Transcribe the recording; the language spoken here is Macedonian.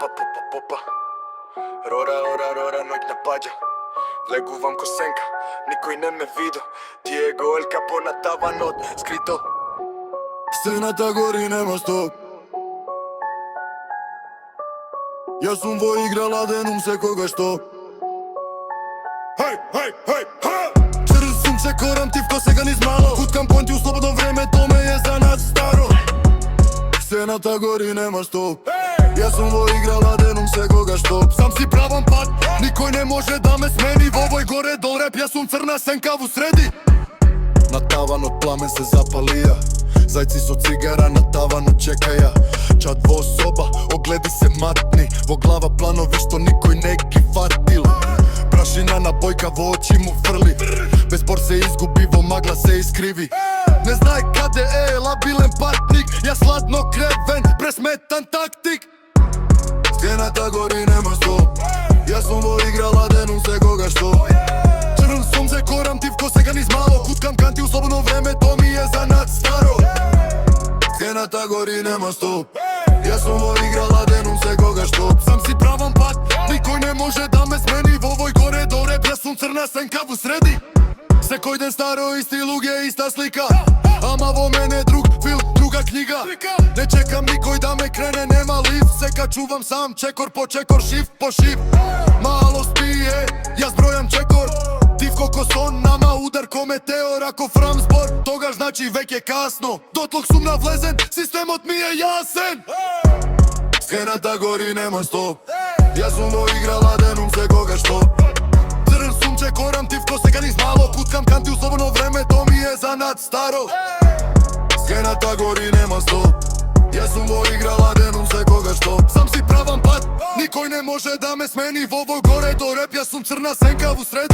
Попа. Рора, ноќна паѓа. Влегувам ко сенка, никој не ме видо. Диего Ел Капо на таванот, скрито. Сцената гори, нема стоп. Јас сум во игра, ладенум секогаш што. Црн сунце, корам тивко сега низ мало. Куткам понти у слободно време, то ме е занад старо. Сцената гори, нема стоп. Јас сум во игра, ладенум секогаш што. Сам си правам пат, никој не може да ме смени. Во овој горе дол реп, јас сум црна сенка во среди. На таванот пламен се запалија. Зајци со цигара на таванот чекаја. Чат во соба, огледи се матни. Во глава планови што никој не ги фатил. Прашина на бојка во очи му фрли. Без бор се изгуби, во магла се искриви. Не знај каде е лабилен патник. Јас ладно кревен, пресметан тактик. Стената гори, нема стоп. Јас сум во игра, ладенум секогаш што. Црн сонце, корам тивко сега низ мало. Куткам канти у слободно време, то ми е занад старо. Стената гори, нема стоп. Јас сум во игра, ладенум секогаш што. Сам си правам пат, никој не може да ме смени. Во овој горе до реп, јас сум црна сенка во среди. Секој ден старо, исти луѓе, иста слика. Ама во мене друг филм, друга книга. Не чекам никој да ме крене, нема лифт. Сека чувам сам, чекор по чекор, шифт по шифт. Мало спие, јас бројам чекор. Тивко ко сон, нама удар ко метеор. Ако фрам збор, тогаш значи веќе касно. Дотлог сум навлезен, системот ми е јасен. Сцената гори, нема стоп. Јас сум во игра, ладенум секогаш што. Црн сунце, корам тивко сега низ мало. Куткам канти у слободно време, то ми е занад старо. Сцената гори, нема стоп. Јас сум во игра, ладенум секогаш што. Сам си правам пат, никој не може да ме смени. Во овој горе до реп, јас сум црна сенка во сред.